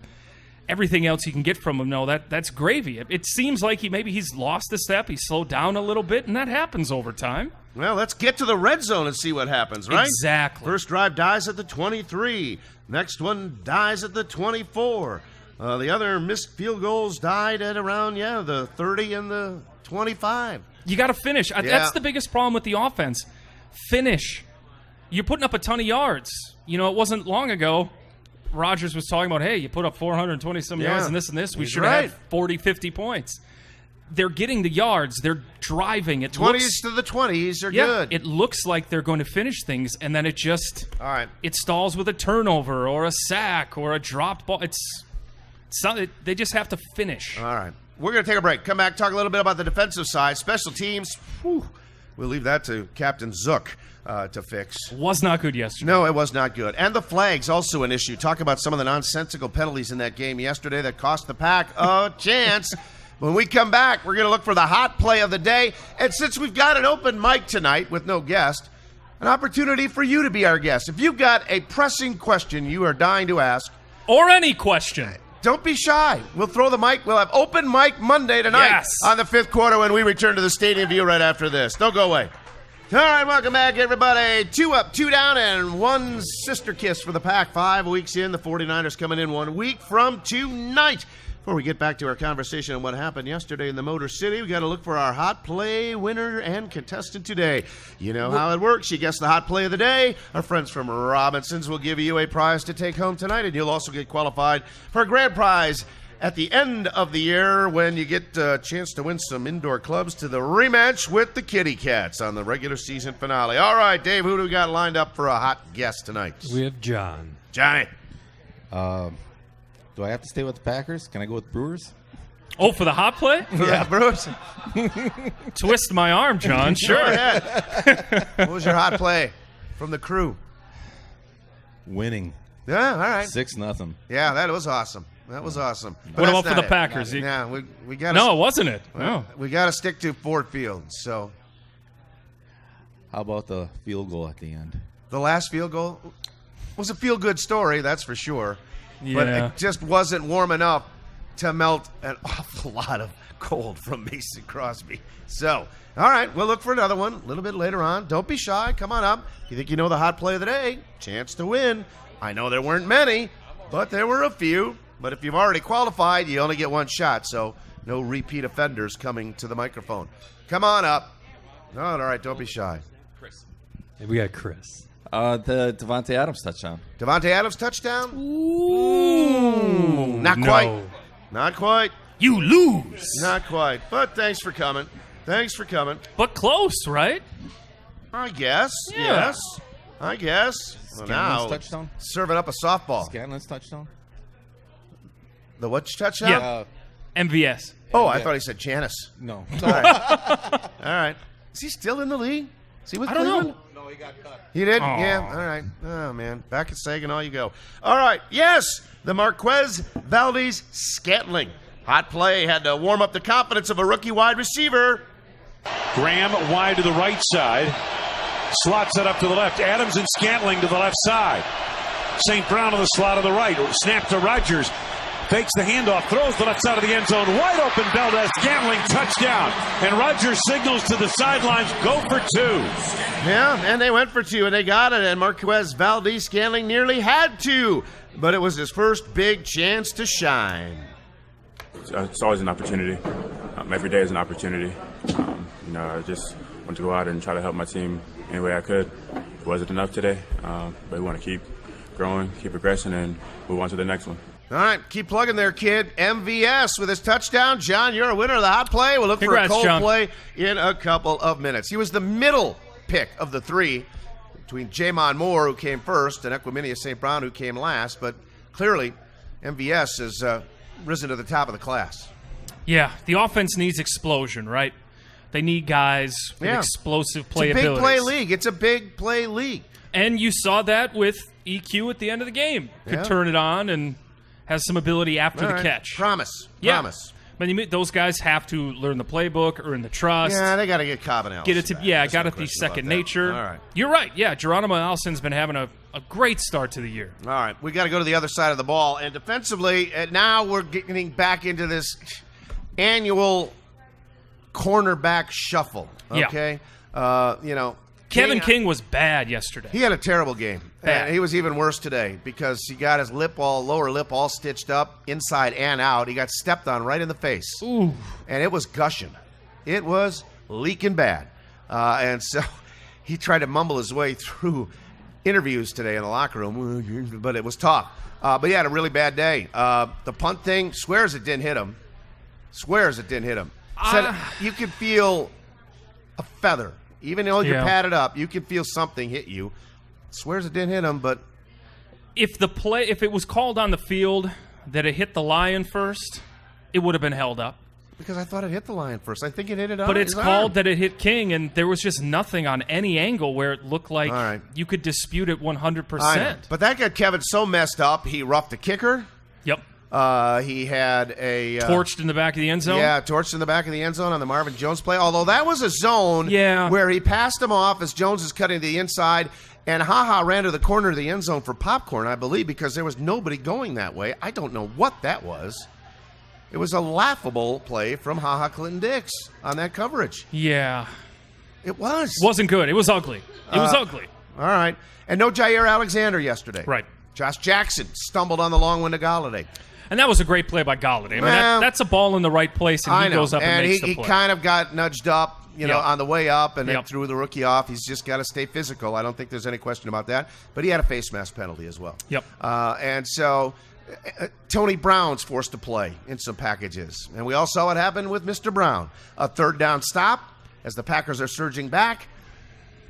Speaker 3: Everything else you can get from him, no, that's gravy. It seems like he's lost a step. He's slowed down a little bit, and that happens over time.
Speaker 2: Well, let's get to the red zone and see what happens, right?
Speaker 3: Exactly.
Speaker 2: First drive dies at the 23. Next one dies at the 24. The other missed field goals died at around, the 30 and the 25.
Speaker 3: You got to finish. That's the biggest problem with the offense. Finish. You're putting up a ton of yards. It wasn't long ago Rodgers was talking about, hey, you put up 420-some yards and this. We should have 40, 50 points. They're getting the yards. They're driving.
Speaker 2: 20s to the 20s are good.
Speaker 3: It looks like they're going to finish things, and then it just it stalls with a turnover or a sack or a dropped ball. They just have to finish.
Speaker 2: All right. We're going to take a break. Come back, talk a little bit about the defensive side. Special teams, we'll leave that to Captain Zook to fix.
Speaker 3: Was not good yesterday.
Speaker 2: No, it was not good. And the flags, also an issue. Talk about some of the nonsensical penalties in that game yesterday that cost the Pack a chance. When we come back, we're going to look for the hot play of the day. And since we've got an open mic tonight with no guest, an opportunity for you to be our guest. If you've got a pressing question you are dying to ask,
Speaker 3: or any question,
Speaker 2: don't be shy. We'll throw the mic. We'll have open mic Monday tonight on the fifth quarter when we return to the Stadium View right after this. Don't go away. All right, welcome back, everybody. 2 up, 2 down, and one sister kiss for the Pack. 5 weeks in. The 49ers coming in 1 week from tonight. Before we get back to our conversation on what happened yesterday in the Motor City, we got to look for our hot play winner and contestant today. You know how it works. You guess the hot play of the day. Our friends from Robinsons will give you a prize to take home tonight, and you'll also get qualified for a grand prize at the end of the year when you get a chance to win some indoor clubs to the rematch with the Kitty Cats on the regular season finale. All right, Dave, who do we got lined up for a hot guest tonight?
Speaker 10: We have John.
Speaker 2: Johnny.
Speaker 10: Do I have to stay with the Packers? Can I go with Brewers?
Speaker 3: Oh, for the hot play?
Speaker 2: Yeah, Brewers.
Speaker 3: Twist my arm, John. Sure.
Speaker 2: Go ahead. What was your hot play from the crew?
Speaker 10: Winning.
Speaker 2: Yeah, all right.
Speaker 10: 6-0.
Speaker 2: Yeah, that was awesome. That was awesome. But
Speaker 3: what about
Speaker 2: that's
Speaker 3: for the
Speaker 2: not it.
Speaker 3: Packers?
Speaker 2: Yeah, we got.
Speaker 3: No, wasn't it?
Speaker 2: No, we got to stick to Ford Field. So,
Speaker 10: how about the field goal at the end?
Speaker 2: The last field goal was a feel-good story, that's for sure.
Speaker 3: Yeah.
Speaker 2: But it just wasn't warm enough to melt an awful lot of cold from Mason Crosby. So, all right, we'll look for another one a little bit later on. Don't be shy. Come on up. You think you know the hot play of the day? Chance to win. I know there weren't many, but there were a few. But if you've already qualified, you only get one shot. So no repeat offenders coming to the microphone. Come on up. All right, don't be shy.
Speaker 10: Chris.
Speaker 11: And we got Chris.
Speaker 10: The Davante Adams touchdown.
Speaker 2: Davante Adams touchdown? Ooh. Not quite.
Speaker 3: No.
Speaker 2: Not quite.
Speaker 3: You lose.
Speaker 2: Not quite. But thanks for coming. Thanks for coming.
Speaker 3: But close, right?
Speaker 2: I guess.
Speaker 3: Yeah.
Speaker 2: Yes. I guess. Well, now,
Speaker 10: touchdown?
Speaker 2: serving up a softball.
Speaker 10: Scanlon's touchdown?
Speaker 2: The what touchdown?
Speaker 3: Yeah. MVS.
Speaker 2: Oh, I thought he said Janice.
Speaker 10: No.
Speaker 2: All right. All right. Is he still in the league? Is he with
Speaker 3: I don't
Speaker 2: Cleveland?
Speaker 3: know.
Speaker 10: No, he got cut.
Speaker 2: He did?
Speaker 3: Aw.
Speaker 2: Yeah. All right. Oh, man. Back at Saginaw you go. All right. Yes. The Marquez Valdez Scantling. Hot play. Had to warm up the confidence of a rookie wide receiver.
Speaker 12: Graham wide to the right side. Slots it up to the left. Adams and Scantling to the left side. St. Brown on the slot of the right. Snap to Rodgers. fakes the handoff, throws the left side of the end zone, wide open. Valdes-Scantling, touchdown. And Rodgers signals to the sidelines, go for 2.
Speaker 2: Yeah, and they went for 2, and they got it, and Marquez Valdes-Scantling nearly had to, but it was his first big chance to shine.
Speaker 11: It's always an opportunity. Every day is an opportunity. I just want to go out and try to help my team any way I could. It wasn't enough today, but we want to keep growing, keep progressing, and move on to the next one.
Speaker 2: All right, keep plugging there, kid. MVS with his touchdown. John, you're a winner of the hot play. We'll look
Speaker 3: Congrats,
Speaker 2: for a cold
Speaker 3: John.
Speaker 2: play in a couple of minutes. He was the middle pick of the 3 between Jamon Moore, who came first, and Equiminius St. Brown, who came last. But clearly, MVS has risen to the top of the class.
Speaker 3: Yeah, the offense needs explosion, right? They need guys with explosive playability.
Speaker 2: It's a big play league. It's a big play league.
Speaker 3: And you saw that with EQ at the end of the game. Could turn it on and has some ability after the catch.
Speaker 2: Promise. But
Speaker 3: those guys have to learn the playbook, earn the trust.
Speaker 2: Yeah, they got to get Cabanellis.
Speaker 3: Get it to got it be second nature.
Speaker 2: All right.
Speaker 3: You're right. Yeah, Geronimo Allison's been having a great start to the year.
Speaker 2: All right, we got to go to the other side of the ball, and defensively, now we're getting back into this annual cornerback shuffle. Okay,
Speaker 3: Kevin King was bad yesterday.
Speaker 2: He had a terrible game.
Speaker 3: Bad.
Speaker 2: And he was even worse today because he got his lower lip all stitched up inside and out. He got stepped on right in the face.
Speaker 3: Ooh.
Speaker 2: And it was gushing. It was leaking bad. And so he tried to mumble his way through interviews today in the locker room, but it was tough. But he had a really bad day. The punt thing, swears it didn't hit him. Said you could feel a feather. Even though you're padded up, you can feel something hit you. Swears it didn't hit him, but
Speaker 3: if it was called on the field that it hit the Lion first, it would have been held up.
Speaker 2: Because I thought it hit the Lion first. I think it hit it on
Speaker 3: But it's
Speaker 2: his
Speaker 3: called
Speaker 2: arm.
Speaker 3: that it hit King, and there was just nothing on any angle where it looked like you could dispute it 100%.
Speaker 2: I know. But that got Kevin so messed up, he roughed the kicker.
Speaker 3: Yep.
Speaker 2: He had a
Speaker 3: torched in the back of the end zone.
Speaker 2: Yeah, torched in the back of the end zone on the Marvin Jones play. Although that was a zone where he passed him off as Jones is cutting to the inside, and ran to the corner of the end zone for popcorn, I believe, because there was nobody going that way. I don't know what that was. It was a laughable play from Clinton-Dix on that coverage.
Speaker 3: Yeah.
Speaker 2: It was.
Speaker 3: Wasn't good. It was ugly. It was ugly.
Speaker 2: All right. And no Jair Alexander yesterday.
Speaker 3: Right.
Speaker 2: Josh Jackson stumbled on the long one to Galladay.
Speaker 3: And that was a great play by Galladay. I mean, that's a ball in the right place, and he goes up and makes the play.
Speaker 2: He kind of got nudged up, on the way up, and then threw the rookie off. He's just got to stay physical. I don't think there's any question about that. But he had a face mask penalty as well.
Speaker 3: Yep.
Speaker 2: And so Tony Brown's forced to play in some packages. And we all saw what happened with Mr. Brown. A third down stop as the Packers are surging back.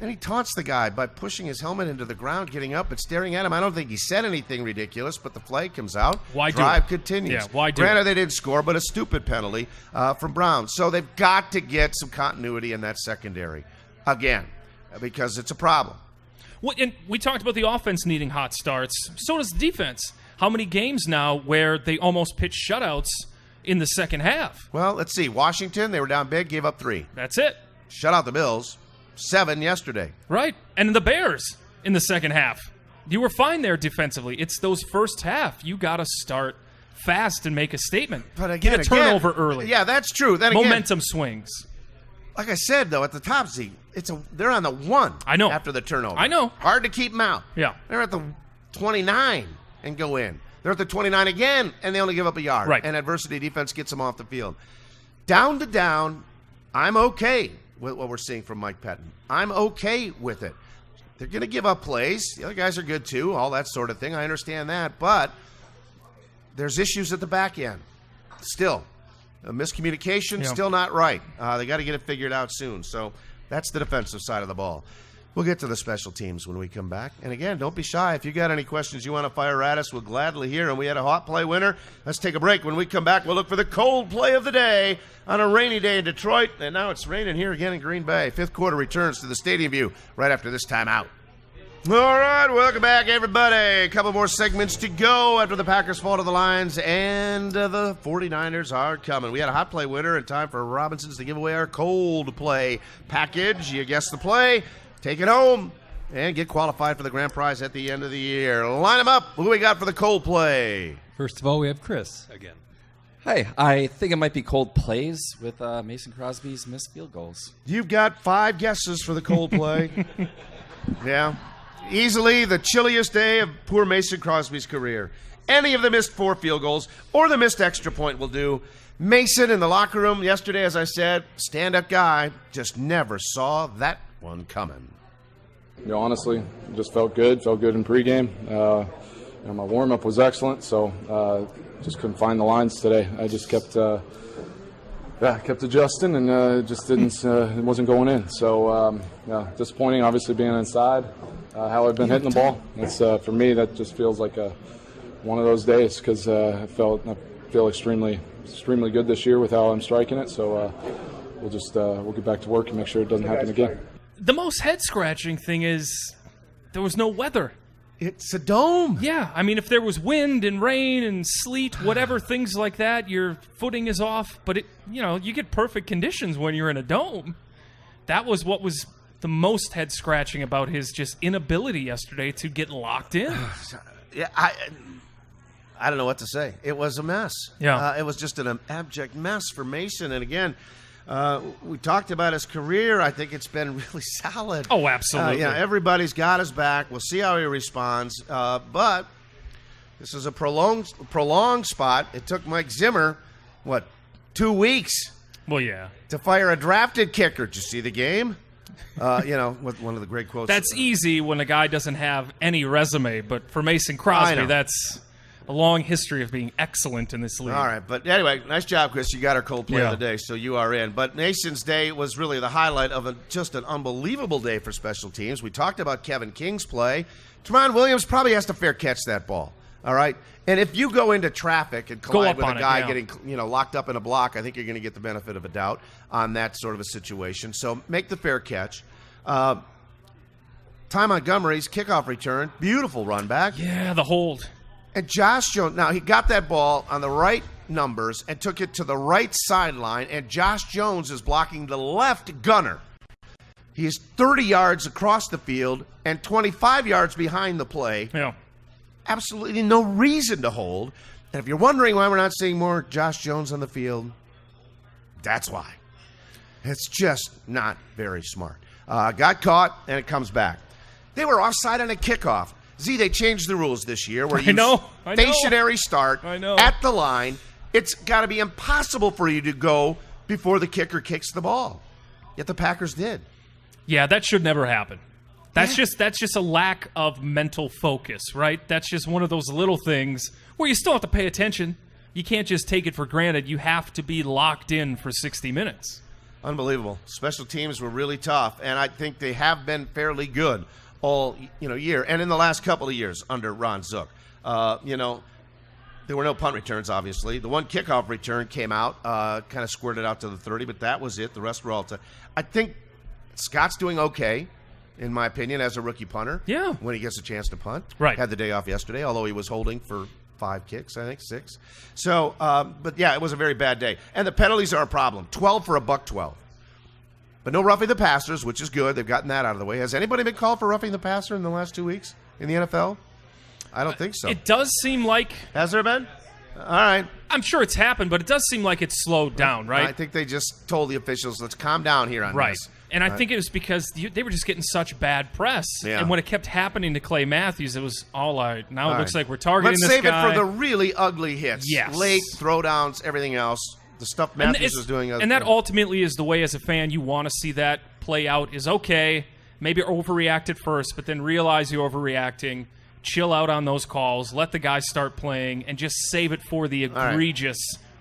Speaker 2: And he taunts the guy by pushing his helmet into the ground, getting up and staring at him. I don't think he said anything ridiculous, but the flag comes out.
Speaker 3: Why do
Speaker 2: Drive
Speaker 3: it?
Speaker 2: continues.
Speaker 3: Yeah, why do
Speaker 2: Granted,
Speaker 3: it?
Speaker 2: they didn't score, but a stupid penalty from Brown. So they've got to get some continuity in that secondary again, because it's a problem.
Speaker 3: Well, and we talked about the offense needing hot starts. So does the defense. How many games now where they almost pitch shutouts in the second half?
Speaker 2: Well, let's see. Washington, they were down big, gave up 3.
Speaker 3: That's it.
Speaker 2: Shut out the Bills. 7 yesterday.
Speaker 3: Right. And the Bears in the second half. You were fine there defensively. It's those first half. You got to start fast and make a statement.
Speaker 2: But again,
Speaker 3: get a turnover early.
Speaker 2: Yeah, that's true. Then again,
Speaker 3: momentum swings.
Speaker 2: Like I said, though, at the top, Z, they're on the 1.
Speaker 3: I know.
Speaker 2: After the turnover.
Speaker 3: I know.
Speaker 2: Hard to keep them out.
Speaker 3: Yeah.
Speaker 2: They're at the 29 and go in. They're at the 29 again, and they only give up a yard.
Speaker 3: Right.
Speaker 2: And adversity defense gets them off the field. Down to down, I'm okay with what we're seeing from Mike Pettin. I'm okay with it. They're going to give up plays. The other guys are good too, all that sort of thing. I understand that. But there's issues at the back end. Still. Miscommunication, still not right. They got to get it figured out soon. So that's the defensive side of the ball. We'll get to the special teams when we come back. And again, don't be shy. If you got any questions you want to fire at us, we'll gladly hear them. We had a hot play winner. Let's take a break. When we come back, we'll look for the cold play of the day on a rainy day in Detroit. And now it's raining here again in Green Bay. Fifth quarter returns to the Stadium View right after this timeout. All right, welcome back, everybody. A couple more segments to go after the Packers fall to the Lions, and the 49ers are coming. We had a hot play winner in time for Robinsons to give away our cold play package. You guessed the play. Take it home and get qualified for the grand prize at the end of the year. Line them up. Who we got for the cold play?
Speaker 13: First of all, we have Chris again.
Speaker 14: Hi, I think it might be cold plays with Mason Crosby's missed field goals.
Speaker 2: You've got 5 guesses for the cold play. Yeah. Easily the chilliest day of poor Mason Crosby's career. Any of the missed 4 field goals or the missed extra point will do. Mason in the locker room yesterday, as I said, stand-up guy, just never saw that one coming.
Speaker 6: Honestly, it just felt good in pregame. My warm-up was excellent, so just couldn't find the lines today. I just kept adjusting, and it just didn't. It wasn't going in. So disappointing. Obviously, being inside, how I've been hitting the ball. It's for me. That just feels like one of those days because I feel extremely good this year with how I'm striking it. So we'll get back to work and make sure it doesn't happen again.
Speaker 3: The most head-scratching thing is there was no weather.
Speaker 2: It's a dome.
Speaker 3: Yeah, I mean, if there was wind and rain and sleet, whatever, things like that, your footing is off. But you get perfect conditions when you're in a dome. That was what was the most head-scratching about his just inability yesterday to get locked in.
Speaker 2: Yeah, I don't know what to say. It was a mess.
Speaker 3: Yeah,
Speaker 2: it was just an abject mess for Mason. And again, we talked about his career. I think it's been really solid.
Speaker 3: Oh, absolutely.
Speaker 2: Everybody's got his back. We'll see how he responds. But this is a prolonged spot. It took Mike Zimmer, 2 weeks?
Speaker 3: Well, yeah.
Speaker 2: To fire a drafted kicker. Did you see the game? With one of the great quotes.
Speaker 3: That's easy when a guy doesn't have any resume. But for Mason Crosby, that's a long history of being excellent in this league.
Speaker 2: All right, but anyway, nice job, Chris. You got our cold play of the day, so you are in. But Mason's day was really the highlight of just an unbelievable day for special teams. We talked about Kevin King's play. Tramon Williams probably has to fair catch that ball. All right, and if you go into traffic and collide with a guy getting locked up in a block, I think you're going to get the benefit of a doubt on that sort of a situation. So make the fair catch. Ty Montgomery's kickoff return, beautiful run back.
Speaker 3: Yeah, the hold.
Speaker 2: And Josh Jones, now he got that ball on the right numbers and took it to the right sideline, and Josh Jones is blocking the left gunner. He is 30 yards across the field and 25 yards behind the play.
Speaker 3: Yeah.
Speaker 2: Absolutely no reason to hold. And if you're wondering why we're not seeing more Josh Jones on the field, that's why. It's just not very smart. Got caught, and it comes back. They were offside on a kickoff. They changed the rules this year where you stationary start at the line. It's got to be impossible for you to go before the kicker kicks the ball. Yet the Packers did.
Speaker 3: Yeah, that should never happen. That's just a lack of mental focus, right? That's just one of those little things where you still have to pay attention. You can't just take it for granted. You have to be locked in for 60 minutes.
Speaker 2: Unbelievable. Special teams were really tough, and I think they have been fairly good all year, and in the last couple of years under Ron Zook. There were no punt returns, obviously. The one kickoff return came out, kind of squirted out to the 30, but that was it. The rest were all I think Scott's doing okay, in my opinion, as a rookie punter.
Speaker 3: Yeah.
Speaker 2: When he gets a chance to punt.
Speaker 3: Right.
Speaker 2: Had the day off yesterday, although he was holding for 5 kicks, I think, 6. So, but yeah, it was a very bad day. And the penalties are a problem. 12 for a $112. But no roughing the passers, which is good. They've gotten that out of the way. Has anybody been called for roughing the passer in the last 2 weeks in the NFL? I don't think so.
Speaker 3: It does seem like...
Speaker 2: Has there been? All right.
Speaker 3: I'm sure it's happened, but it does seem like it's slowed down, right?
Speaker 2: I think they just told the officials, let's calm down here on this.
Speaker 3: And I think it was because they were just getting such bad press. Yeah. And when it kept happening to Clay Matthews, it was all right. Now it looks like we're targeting this guy.
Speaker 2: Let's save it for the really ugly hits.
Speaker 3: Yes.
Speaker 2: Late throwdowns, everything else. The stuff Matthews is doing.
Speaker 3: And that ultimately is the way, as a fan, you want to see that play out. Is okay, maybe overreact at first, but then realize you're overreacting. Chill out on those calls. Let the guys start playing, and just save it for the egregious,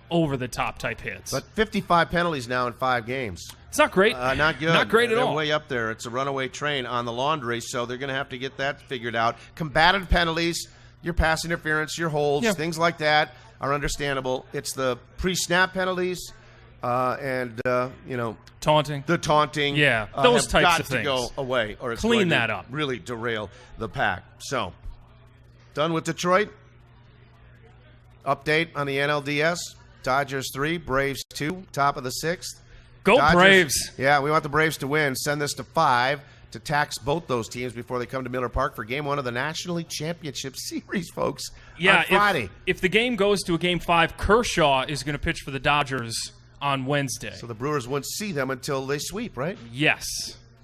Speaker 3: over-the-top type hits.
Speaker 2: But 55 penalties now in 5 games.
Speaker 3: It's not great.
Speaker 2: Not good.
Speaker 3: Not great at all.
Speaker 2: They're way up there. It's a runaway train on the laundry, so they're going to have to get that figured out. Combated penalties, your pass interference, your holds, things like that are understandable. It's the pre-snap penalties and
Speaker 3: taunting.
Speaker 2: The taunting.
Speaker 3: Yeah, those types of things.
Speaker 2: Got to go away, or it's
Speaker 3: clean
Speaker 2: going
Speaker 3: that
Speaker 2: to
Speaker 3: up.
Speaker 2: Really derail the pack. So, done with Detroit. Update on the NLDS. Dodgers 3, Braves 2, top of the 6th.
Speaker 3: Go
Speaker 2: Dodgers,
Speaker 3: Braves.
Speaker 2: Yeah, we want the Braves to win. Send this to 5. to tax both those teams before they come to Miller Park for Game 1 of the National League Championship Series, folks, on Friday.
Speaker 3: If the game goes to a Game 5, Kershaw is going to pitch for the Dodgers on Wednesday.
Speaker 2: So the Brewers won't see them until they sweep, right?
Speaker 3: Yes.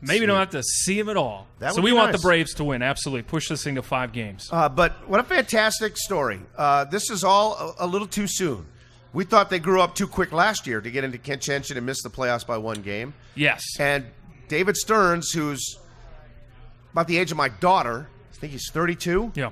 Speaker 3: Maybe don't have to see them at all. So we want the Braves to win, absolutely. Push this thing to 5 games.
Speaker 2: But what a fantastic story. This is all a little too soon. We thought they grew up too quick last year to get into contention and miss the playoffs by 1 game.
Speaker 3: Yes.
Speaker 2: And David Stearns, who's about the age of my daughter, I think he's 32.
Speaker 3: Yeah.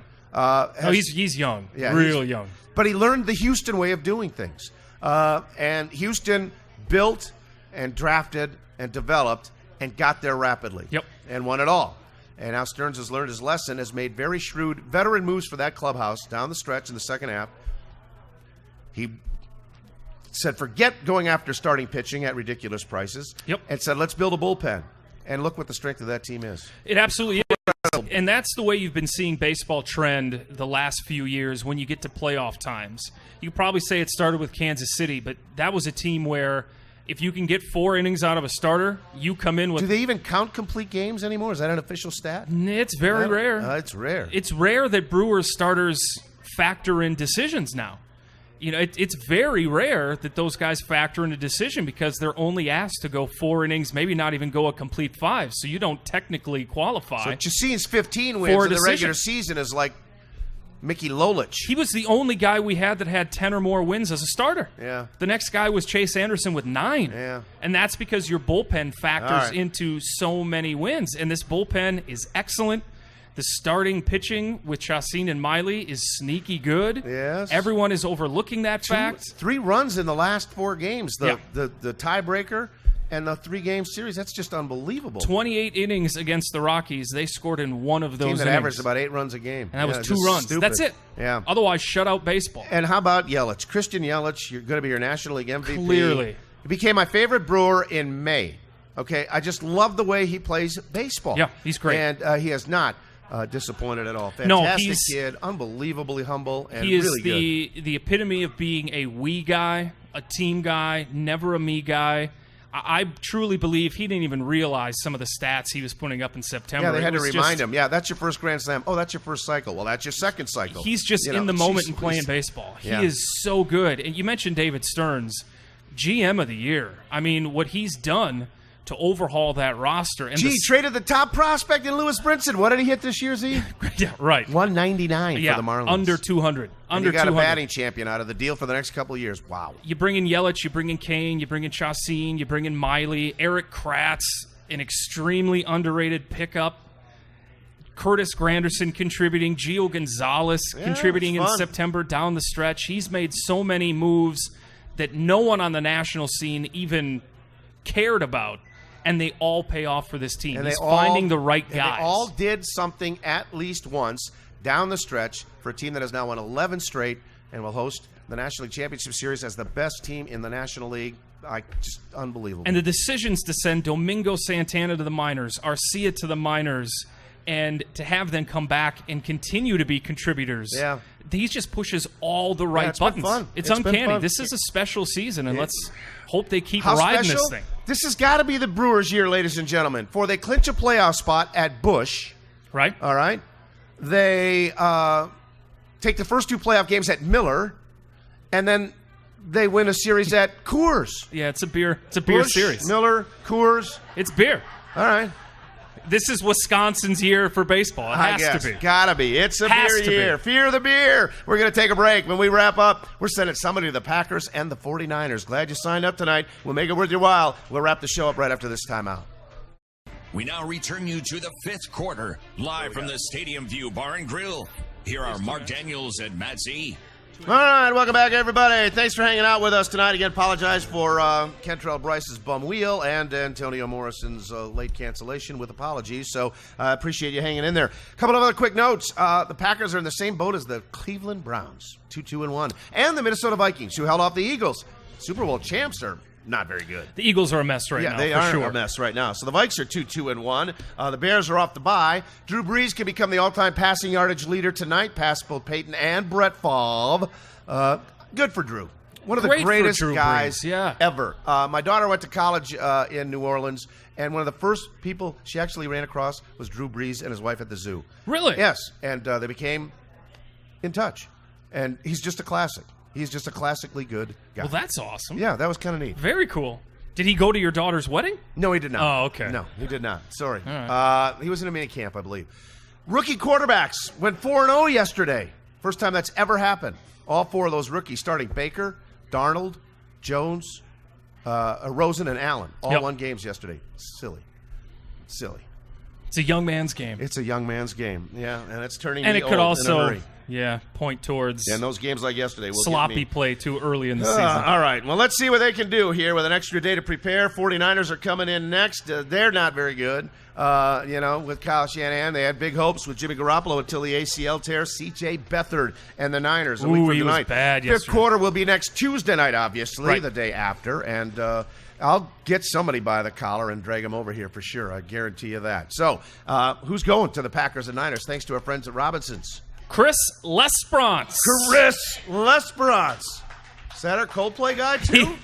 Speaker 3: He's young.
Speaker 2: Yeah,
Speaker 3: real young.
Speaker 2: But he learned the Houston way of doing things. And Houston built and drafted and developed and got there rapidly.
Speaker 3: Yep.
Speaker 2: And won it all. And now Stearns has learned his lesson, has made very shrewd veteran moves for that clubhouse down the stretch in the second half. He said, forget going after starting pitching at ridiculous prices.
Speaker 3: Yep.
Speaker 2: And said, let's build a bullpen. And look what the strength of that team is.
Speaker 3: It absolutely is. And that's the way you've been seeing baseball trend the last few years when you get to playoff times. You could probably say it started with Kansas City, but that was a team where if you can get 4 innings out of a starter, you come in with...
Speaker 2: Do they even count complete games anymore? Is that an official stat?
Speaker 3: It's very rare.
Speaker 2: It's rare.
Speaker 3: It's rare that Brewers starters factor in decisions now. You know, it's very rare that those guys factor in a decision because they're only asked to go 4 innings, maybe not even go a complete 5, so you don't technically qualify.
Speaker 2: So Chacin's 15 wins in the regular season is like Mickey Lolich.
Speaker 3: He was the only guy we had that had 10 or more wins as a starter.
Speaker 2: Yeah.
Speaker 3: The next guy was Chase Anderson with 9.
Speaker 2: Yeah.
Speaker 3: And that's because your bullpen factors into so many wins. And this bullpen is excellent. The starting pitching with Chacin and Miley is sneaky good.
Speaker 2: Yes.
Speaker 3: Everyone is overlooking that fact.
Speaker 2: 3 runs in the last 4 games. The tiebreaker and the 3-game series. That's just unbelievable.
Speaker 3: 28 innings against the Rockies. They scored in 1 of those
Speaker 2: team that
Speaker 3: innings.
Speaker 2: averaged about 8 runs a game.
Speaker 3: And that was 2 runs.
Speaker 2: Stupid.
Speaker 3: That's it.
Speaker 2: Yeah.
Speaker 3: Otherwise, shutout baseball.
Speaker 2: And how about Yelich? Christian Yelich, you're going to be your National League MVP.
Speaker 3: Clearly.
Speaker 2: He became my favorite Brewer in May. Okay, I just love the way he plays baseball.
Speaker 3: Yeah, he's great.
Speaker 2: And he has not disappointed at all. Fantastic kid, unbelievably humble, and
Speaker 3: he is
Speaker 2: really good.
Speaker 3: The epitome of being a we guy, a team guy, never a me guy. I truly believe he didn't even realize some of the stats he was putting up in September.
Speaker 2: Yeah, they had to remind him. Yeah, that's your first Grand Slam. Oh, that's your first cycle. Well, that's your second cycle.
Speaker 3: He's just in the moment and playing baseball. He is so good. And you mentioned David Stearns, GM of the year. I mean, what he's done to overhaul that roster. And
Speaker 2: traded the top prospect in Lewis Brinson. What did he hit this year, Z?
Speaker 3: Yeah, right.
Speaker 2: 199 for the Marlins.
Speaker 3: Under 200.
Speaker 2: And you got a batting champion out of the deal for the next couple of years. Wow.
Speaker 3: You bring in Yelich, you bring in Kane, you bring in Chacin, you bring in Miley, Eric Kratz, an extremely underrated pickup. Curtis Granderson contributing, Gio Gonzalez contributing in September down the stretch. He's made so many moves that no one on the national scene even cared about. And they all pay off for this team. He's finding the right guys.
Speaker 2: They all did something at least once down the stretch for a team that has now won 11 straight and will host the National League Championship Series as the best team in the National League. Just unbelievable.
Speaker 3: And the decisions to send Domingo Santana to the minors, Arcia to the minors, and to have them come back and continue to be contributors.
Speaker 2: Yeah.
Speaker 3: He just pushes all the right buttons.
Speaker 2: Been fun.
Speaker 3: It's uncanny. This is a special season, and let's hope they keep
Speaker 2: How
Speaker 3: riding
Speaker 2: special?
Speaker 3: this thing.
Speaker 2: This has got to be the Brewers' year, ladies and gentlemen, for they clinch a playoff spot at Busch.
Speaker 3: Right.
Speaker 2: All right. They take the first 2 playoff games at Miller, and then they win a series at Coors.
Speaker 3: Yeah, it's a beer. It's a beer
Speaker 2: Busch,
Speaker 3: series.
Speaker 2: Miller, Coors.
Speaker 3: It's beer.
Speaker 2: All right.
Speaker 3: This is Wisconsin's year for baseball. It has to be.
Speaker 2: Gotta be. It's a beer year. Fear the beer. We're going to take a break. When we wrap up, we're sending somebody to the Packers and the 49ers. Glad you signed up tonight. We'll make it worth your while. We'll wrap the show up right after this timeout.
Speaker 1: We now return you to the 5th quarter, live from the Stadium View Bar and Grill. Here are Mark Daniels and Matt Z.
Speaker 2: All right, welcome back, everybody. Thanks for hanging out with us tonight. Again, apologize for Kentrell Bryce's bum wheel and Antonio Morrison's late cancellation with apologies. So I appreciate you hanging in there. A couple of other quick notes. The Packers are in the same boat as the Cleveland Browns, 2-2-1, and the Minnesota Vikings, who held off the Eagles. Super Bowl champs are not very good.
Speaker 3: The Eagles are a mess right now.
Speaker 2: Yeah, they are a mess right now. So the Vikes are 2-2-1. The Bears are off the bye. Drew Brees can become the all-time passing yardage leader tonight, past both Peyton and Brett Favre. Good for Drew. One of the
Speaker 3: Great for
Speaker 2: greatest
Speaker 3: Drew
Speaker 2: guys
Speaker 3: Brees,
Speaker 2: ever. My daughter went to college in New Orleans, and one of the first people she actually ran across was Drew Brees and his wife at the zoo.
Speaker 3: Really?
Speaker 2: Yes, and they became in touch. And he's just a classic. He's just a classically good guy.
Speaker 3: Well, that's awesome.
Speaker 2: Yeah, that was kind of neat.
Speaker 3: Very cool. Did he go to your daughter's wedding?
Speaker 2: No, he did not.
Speaker 3: Oh, okay.
Speaker 2: No, he did not. Sorry.
Speaker 3: All right.
Speaker 2: He was in a mini camp, I believe. Rookie quarterbacks went 4-0 yesterday. First time that's ever happened. All four of those rookies starting Baker, Darnold, Jones, Rosen, and Allen. All won games yesterday. Silly.
Speaker 3: It's a young man's game.
Speaker 2: It's a young man's game. Yeah, and it's turning
Speaker 3: And
Speaker 2: me
Speaker 3: it could
Speaker 2: old in a
Speaker 3: also,
Speaker 2: hurry.
Speaker 3: point towards
Speaker 2: And those games like yesterday will
Speaker 3: sloppy
Speaker 2: get me.
Speaker 3: play too early in the season.
Speaker 2: All right. Well, let's see what they can do here with an extra day to prepare. 49ers are coming in next. They're not very good. With Kyle Shanahan, they had big hopes with Jimmy Garoppolo until the ACL tear. C.J. Beathard and the Niners. A week from
Speaker 3: he was
Speaker 2: tonight.
Speaker 3: bad
Speaker 2: Fifth
Speaker 3: yesterday.
Speaker 2: quarter will be next Tuesday night, obviously,
Speaker 3: Right.
Speaker 2: the day after. And I'll get somebody by the collar and drag them over here for sure. I guarantee you that. So, who's going to the Packers and Niners? Thanks to our friends at Robinson's.
Speaker 3: Chris Lesperance.
Speaker 2: Chris Lesperance. Is that our Coldplay guy, too?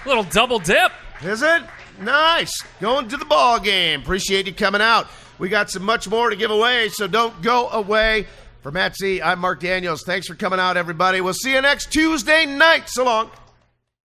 Speaker 3: Little double dip.
Speaker 2: Is it? Nice. Going to the ball game. Appreciate you coming out. We got some much more to give away, so don't go away. For Matt Z, I'm Mark Daniels. Thanks for coming out, everybody. We'll see you next Tuesday night. So long.